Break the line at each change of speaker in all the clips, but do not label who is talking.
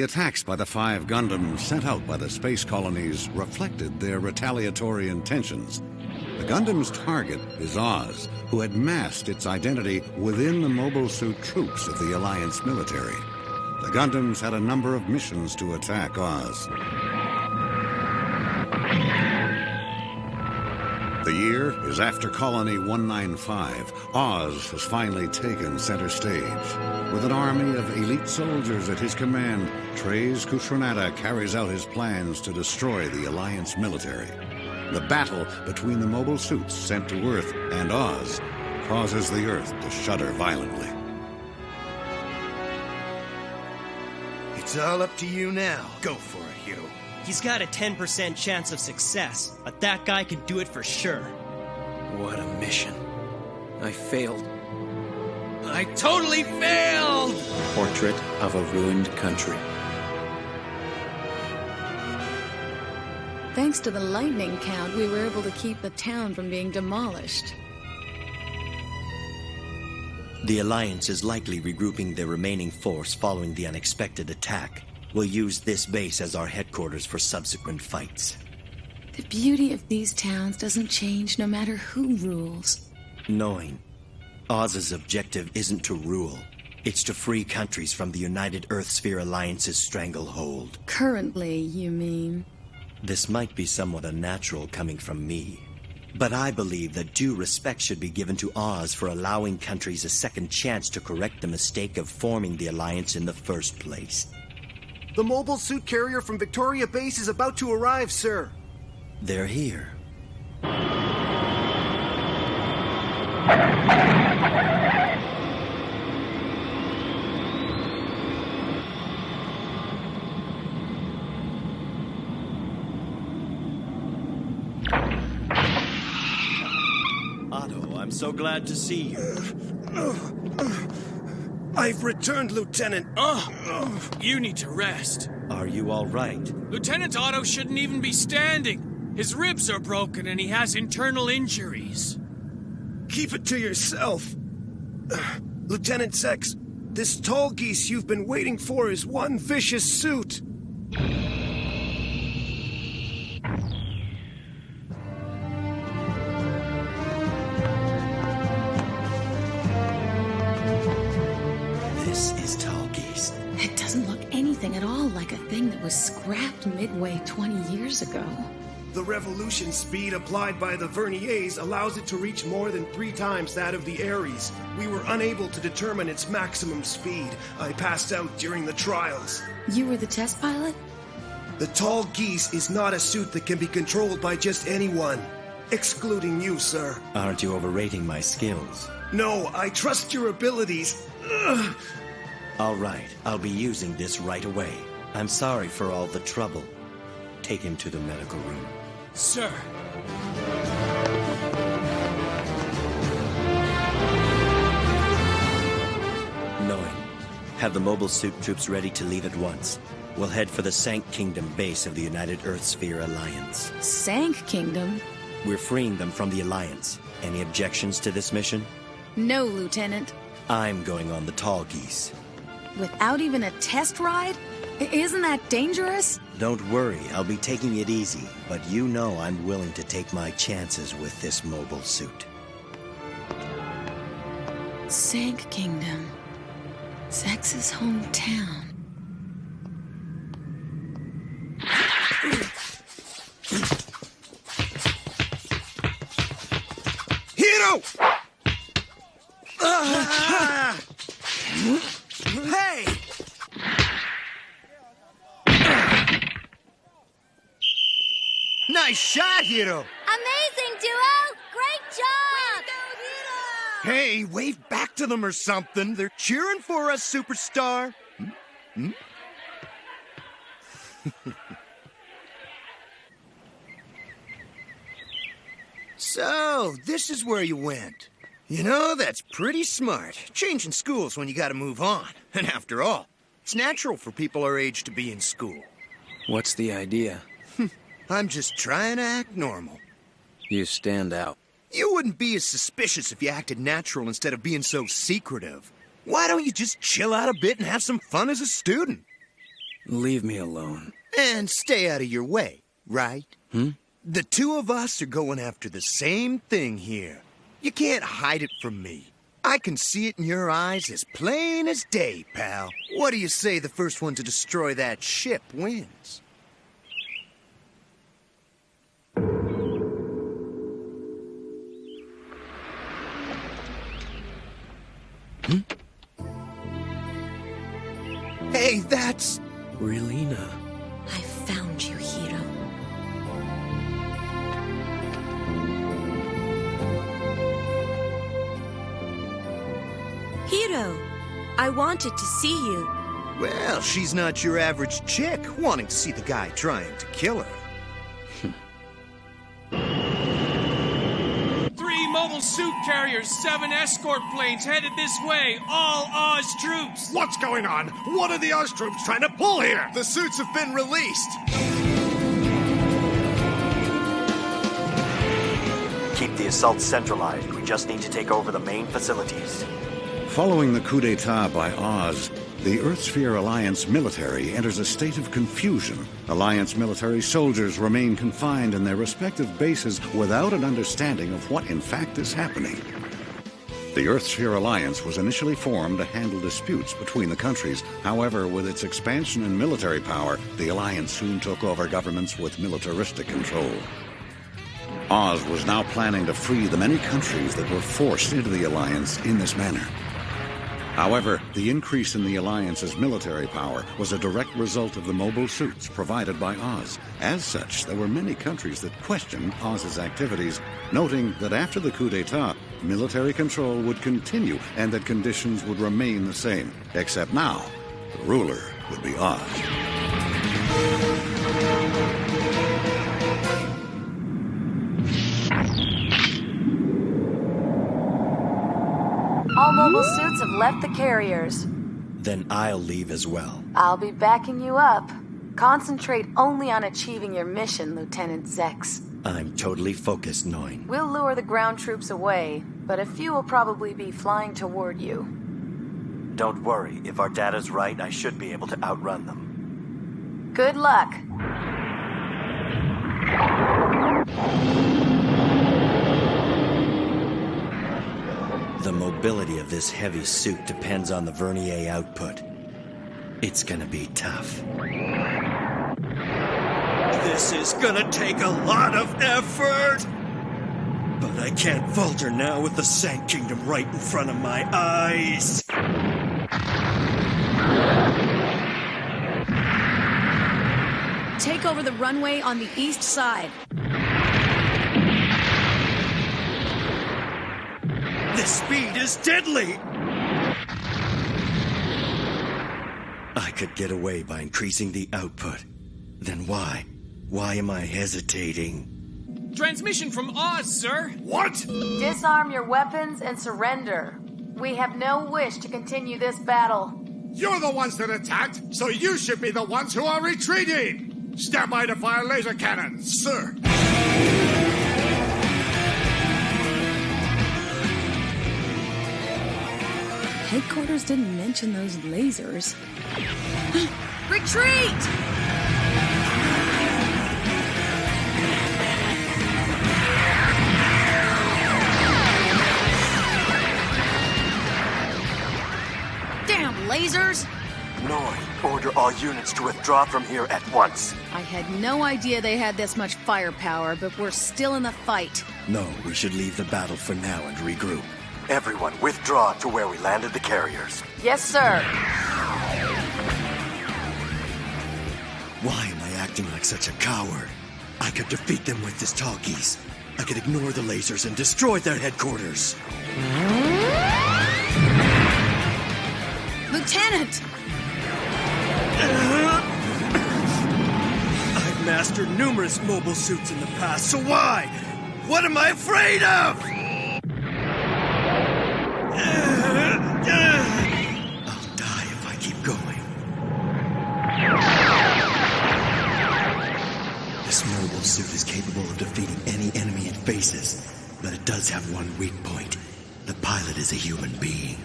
The attacks by the 5 Gundams sent out by the space colonies reflected their retaliatory intentions. The Gundam's target is Oz, who had masked its identity within the mobile suit troops of the Alliance military. The Gundams had a number of missions to attack Oz. The year is after Colony 195. Oz has finally taken center stage. With an army of elite soldiers at his command, Treize Khushrenada carries out his plans to destroy the Alliance military. The battle between the mobile suits sent to Earth and Oz causes the Earth to shudder violently.
It's all up to you now. Go for it, Hugh.
He's got a 10% chance of success, but that guy can do it for sure.
What a mission. I failed.
I totally failed!
Portrait of a ruined country.
Thanks to the lightning count, we were able to keep the town from being demolished.
The Alliance is likely regrouping their remaining force following the unexpected attack. We'll use this base as our headquarters for subsequent fights.
The beauty of these towns doesn't change no matter who rules.
Knowing Oz's objective isn't to rule, it's to free countries from the United Earthsphere Alliance's stranglehold.
Currently, you mean?
This might be somewhat unnatural coming from me, but I believe that due respect should be given to Oz for allowing countries a second chance to correct the mistake of forming the Alliance in the first place.
The mobile suit carrier from Victoria Base is about to arrive, sir.
They're here. Otto, I'm so glad to see you.
I've returned, Lieutenant.
You need to rest.
Are you all right?
Lieutenant Otto shouldn't even be standing. His ribs are broken and he has internal injuries.
Keep it to yourself. Lieutenant Sex, this tall geese you've been waiting for is one vicious suit.
This is Tall Geese.
It doesn't look anything at all like a thing that was scrapped midway 20 years ago.
The revolution speed applied by the Verniers allows it to reach more than 3 times that of the Ares. We were unable to determine its maximum speed. I passed out during the trials.
You were the test pilot?
The Tall Geese is not a suit that can be controlled by just anyone. Excluding you, sir.
Aren't you overrating my skills?
No, I trust your abilities. Ugh.
All right, I'll be using this right away. I'm sorry for all the trouble. Take him to the medical room.
Sir.
Knowing. Have the mobile suit troops ready to leave at once. We'll head for the Sank Kingdom base of the United Earthsphere Alliance.
Sank Kingdom?
We're freeing them from the Alliance. Any objections to this mission?
No, Lieutenant.
I'm going on the Tall Geese.
Without even a test ride? Isn't that dangerous?
Don't worry, I'll be taking it easy, but you know I'm willing to take my chances with this mobile suit.
Sank Kingdom. Sex's hometown.
Hiro! Hey! Nice shot, Hiro!
Amazing, duo! Great job!
Hey, wave back to them or something. They're cheering for us, superstar. So, this is where you went. You know, that's pretty smart. Changing schools when you gotta move on. And after all, it's natural for people our age to be in school.
What's the idea?
I'm just trying to act normal.
You stand out.
You wouldn't be as suspicious if you acted natural instead of being so secretive. Why don't you just chill out a bit and have some fun as a student?
Leave me alone.
And stay out of your way, right? The two of us are going after the same thing here. You can't hide it from me. I can see it in your eyes as plain as day, pal. What do you say the first one to destroy that ship wins? Hey, that's...
Relina.
I found you, Hiro.
Hiro, I wanted to see you.
Well, she's not your average chick wanting to see the guy trying to kill her.
3 mobile suit carriers, 7 escort planes headed this way. All Oz troops.
What's going on? What are the Oz troops trying to pull here?
The suits have been released.
Keep the assault centralized. We just need to take over the main facilities.
Following the coup d'etat by Oz, the Earthsphere Alliance military enters a state of confusion. Alliance military soldiers remain confined in their respective bases without an understanding of what in fact is happening. The Earthsphere Alliance was initially formed to handle disputes between the countries. However, with its expansion in military power, the Alliance soon took over governments with militaristic control. Oz was now planning to free the many countries that were forced into the Alliance in this manner. However, the increase in the Alliance's military power was a direct result of the mobile suits provided by Oz. As such, there were many countries that questioned Oz's activities, noting that after the coup d'etat, military control would continue and that conditions would remain the same. Except now, the ruler would be Oz.
All mobile suits have left the carriers.
Then I'll leave as well.
I'll be backing you up. Concentrate only on achieving your mission, Lieutenant Zex.
I'm totally focused, Noin.
We'll lure the ground troops away, but a few will probably be flying toward you.
Don't worry. If our data's right, I should be able to outrun them.
Good luck.
The mobility of this heavy suit depends on the Vernier output. It's gonna be tough. This is gonna take a lot of effort! But I can't falter now with the Sand Kingdom right in front of my eyes!
Take over the runway on the east side.
This speed is deadly! I could get away by increasing the output. Then why? Why am I hesitating?
Transmission from Oz, sir.
What?
Disarm your weapons and surrender. We have no wish to continue this battle.
You're the ones that attacked, so you should be the ones who are retreating. Stand by to fire laser cannons, sir.
Headquarters didn't mention those lasers.
Retreat!
Damn lasers!
Noi, order all units to withdraw from here at once.
I had no idea they had this much firepower, but we're still in the fight.
No, we should leave the battle for now and regroup. Everyone, withdraw to where we landed the carriers.
Yes, sir.
Why am I acting like such a coward? I could defeat them with this talkies. I could ignore the lasers and destroy their headquarters.
Lieutenant!
I've mastered numerous mobile suits in the past, so why? What am I afraid of? I'll die if I keep going. This mobile suit is capable of defeating any enemy it faces, but it does have one weak point. The pilot is a human being.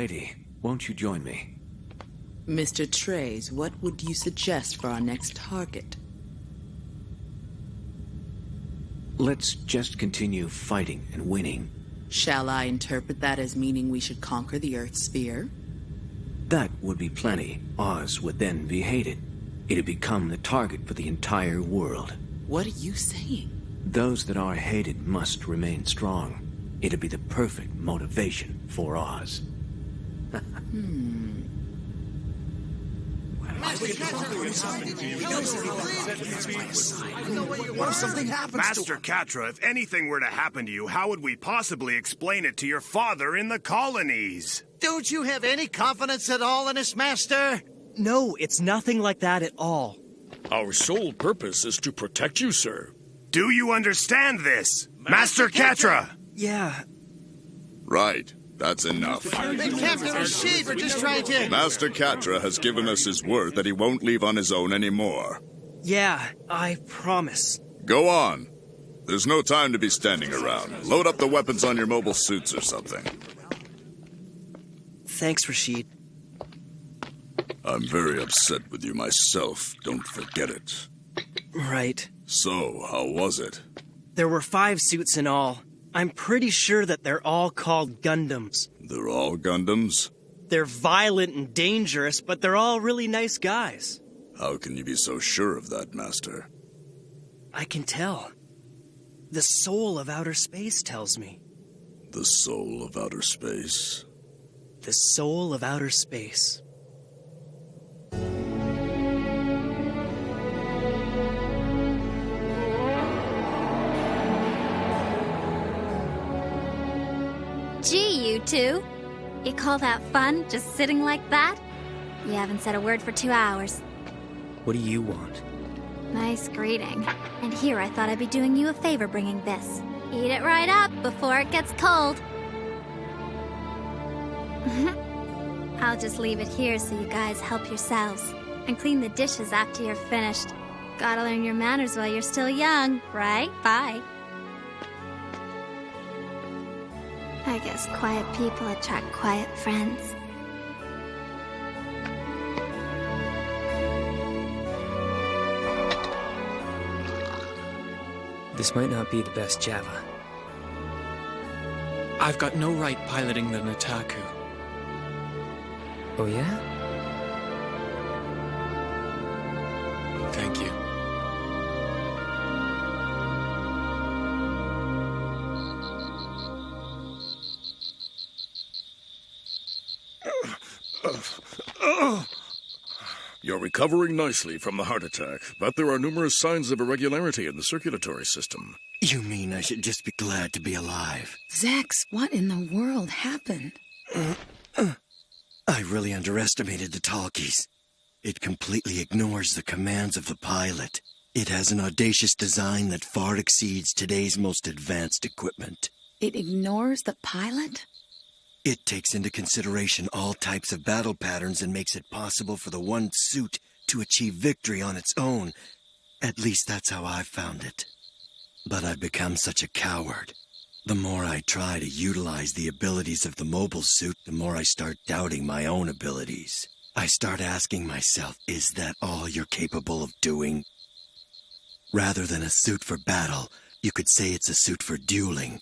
lady, won't you join me?
Mr. Treize, what would you suggest for our next target?
Let's just continue fighting and winning.
Shall I interpret that as meaning we should conquer the Earth sphere?
That would be plenty. Oz would then be hated. It'd become the target for the entire world.
What are you saying?
Those that are hated must remain strong. It'd be the perfect motivation for Oz.
What if something happens Master Catra, if anything were to happen to you, how would we possibly explain it to your father in the colonies?
Don't you have any confidence at all in us, Master?
No, it's nothing like that at all.
Our sole purpose is to protect you, sir.
Do you understand this? Master Catra!
Yeah.
Right. That's enough.
Captain Rashid, we're just trying to...
Master Catra has given us his word that he won't leave on his own anymore.
Yeah, I promise.
Go on. There's no time to be standing around. Load up the weapons on your mobile suits or something.
Thanks, Rashid.
I'm very upset with you myself. Don't forget it.
Right.
So, how was it?
There were 5 suits in all. I'm pretty sure that they're all called Gundams.
They're all Gundams?
They're violent and dangerous, but they're all really nice guys.
How can you be so sure of that, Master?
I can tell. The soul of outer space tells me.
The soul of outer space?
The soul of outer space.
Gee, you two. You call that fun, just sitting like that? You haven't said a word for 2 hours.
What do you want?
Nice greeting. And here I thought I'd be doing you a favor bringing this. Eat it right up before it gets cold. I'll just leave it here so you guys help yourselves. And clean the dishes after you're finished. Gotta learn your manners while you're still young, right? Bye. I guess quiet people attract quiet friends.
This might not be the best Java.
I've got no right piloting the Nataku.
Oh yeah?
Thank you.
You're recovering nicely from the heart attack, but there are numerous signs of irregularity in the circulatory system.
You mean I should just be glad to be alive?
Zax, what in the world happened?
I really underestimated the Talkies. It completely ignores the commands of the pilot. It has an audacious design that far exceeds today's most advanced equipment.
It ignores the pilot?
It takes into consideration all types of battle patterns and makes it possible for the one suit to achieve victory on its own. At least that's how I've found it. But I've become such a coward. The more I try to utilize the abilities of the mobile suit, the more I start doubting my own abilities. I start asking myself, is that all you're capable of doing? Rather than a suit for battle, you could say it's a suit for dueling.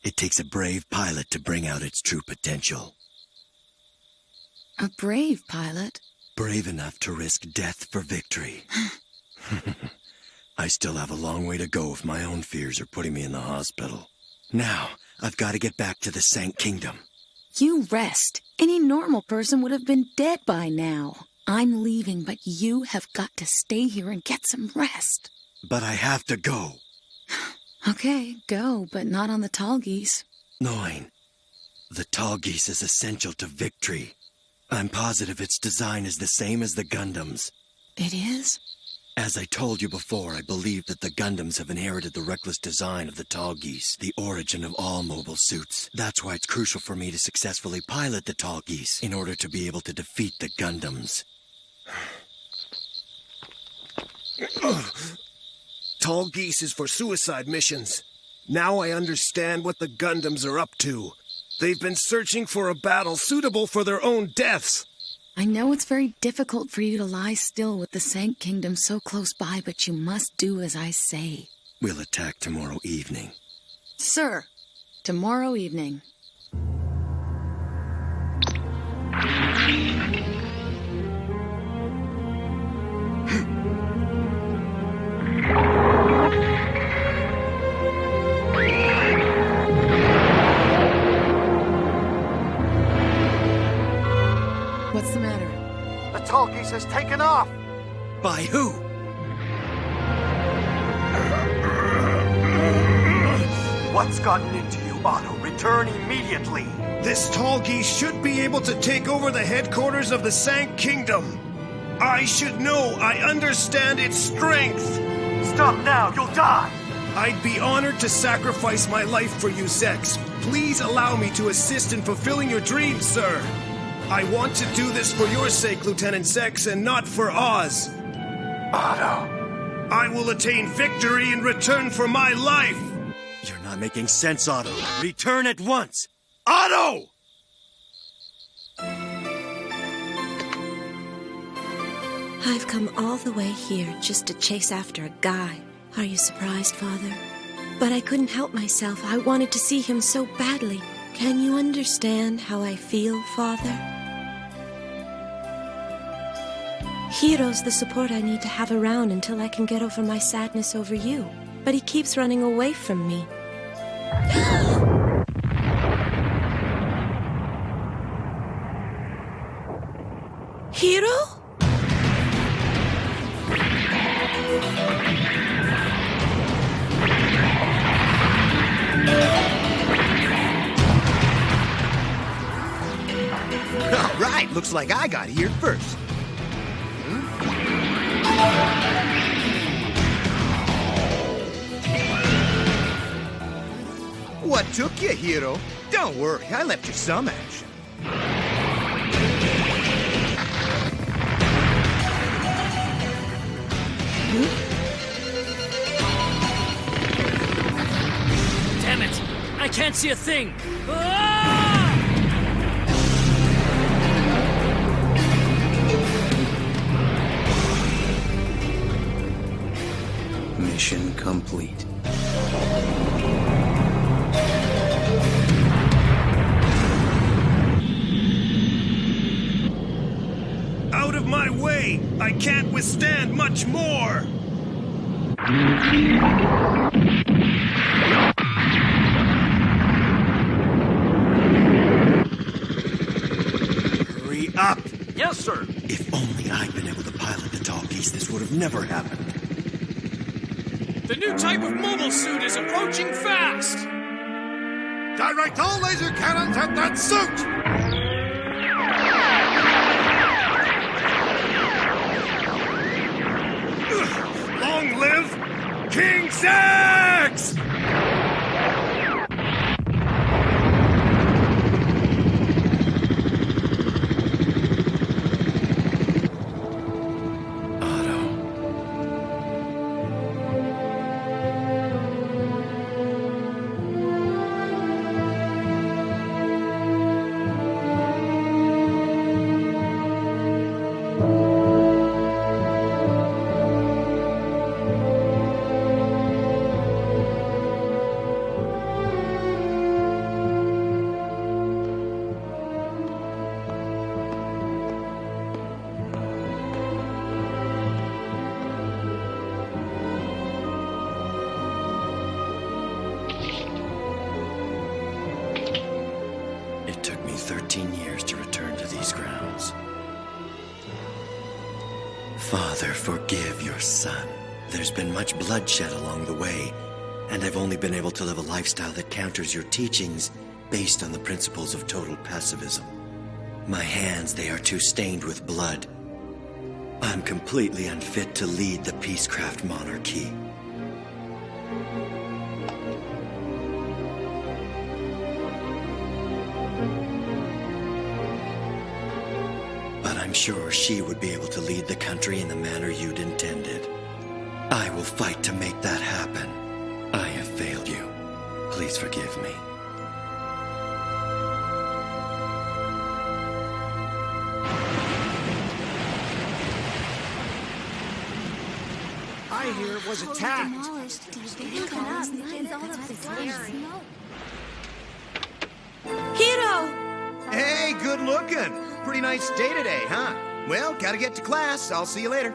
It takes a brave pilot to bring out its true potential.
A brave pilot?
Brave enough to risk death for victory. I still have a long way to go if my own fears are putting me in the hospital. Now, I've got to get back to the Sank Kingdom.
You rest. Any normal person would have been dead by now. I'm leaving, but you have got to stay here and get some rest.
But I have to go.
Okay, go, but not on the tall geese.
Nine. The tall geese is essential to victory. I'm positive its design is the same as the Gundams.
It is?
As I told you before, I believe that the Gundams have inherited the reckless design of the tall geese, the origin of all mobile suits. That's why it's crucial for me to successfully pilot the tall geese in order to be able to defeat the Gundams.
Tall geese is for suicide missions. Now I understand what the Gundams are up to. They've been searching for a battle suitable for their own deaths.
I know it's very difficult for you to lie still with the Sank Kingdom so close by, but you must do as I say.
We'll attack tomorrow evening.
Sir, tomorrow evening. What's the matter?
The Talkies has taken off!
By who?
What's gotten into you, Otto? Return immediately!
This Talgie should be able to take over the headquarters of the Sank Kingdom. I should know. I understand its strength.
Stop now, you'll die!
I'd be honored to sacrifice my life for you, Zex. Please allow me to assist in fulfilling your dreams, sir. I want to do this for your sake, Lieutenant Zex, and not for Oz.
Otto.
I will attain victory in return for my life.
You're not making sense, Otto. Return at once.
Otto!
I've come all the way here just to chase after a guy. Are you surprised, Father? But I couldn't help myself. I wanted to see him so badly. Can you understand how I feel, Father? Hiro's the support I need to have around until I can get over my sadness over you. But he keeps running away from me. Hiro?
All right, looks like I got here first. What took you, Hiro? Don't worry, I left you some action.
Damn it! I can't see a thing! Ah!
Mission complete.
Out of my way! I can't withstand much more!
Hurry up!
Yes, sir!
If only I'd been able to pilot the Talkies, this would have never happened.
The new type of mobile suit is approaching fast!
Direct all laser cannons at that suit!
Long live King Zex!
It took me 13 years to return to these grounds. Father, forgive your son. There's been much bloodshed along the way, and I've only been able to live a lifestyle that counters your teachings based on the principles of total pacifism. My hands, they are too stained with blood. I'm completely unfit to lead the Peacecraft monarchy. But I'm sure she would be able to lead the country in the manner you'd intended. I will fight to make that happen. I have failed you. Please forgive me.
was attacked.
Hiro!
Hey, good looking. Pretty nice day today, huh? Well, gotta get to class. I'll see you later.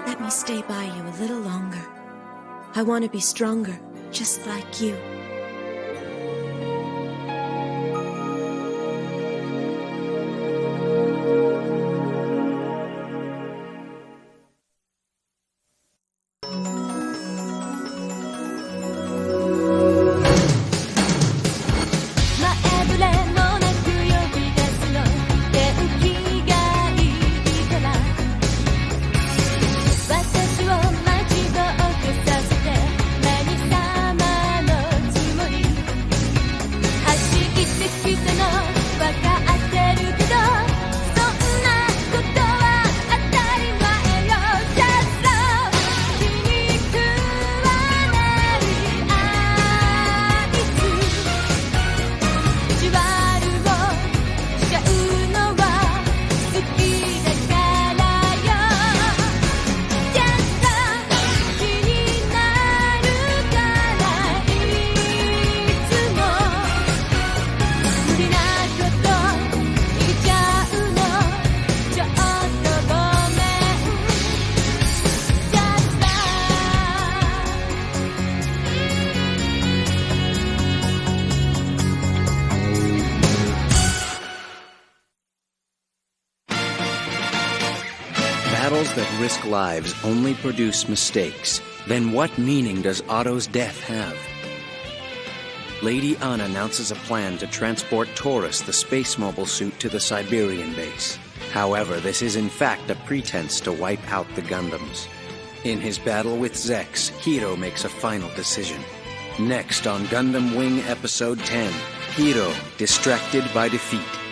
Let me stay by you a little longer. I want to be stronger, just like you.
Battles that risk lives only produce mistakes. Then what meaning does Otto's death have? Lady Anna announces a plan to transport Taurus, the space mobile suit, to the Siberian base. However, this is in fact a pretense to wipe out the Gundams. In his battle with Zex, Hiro makes a final decision. Next on Gundam Wing Episode 10, Hiro, distracted by defeat.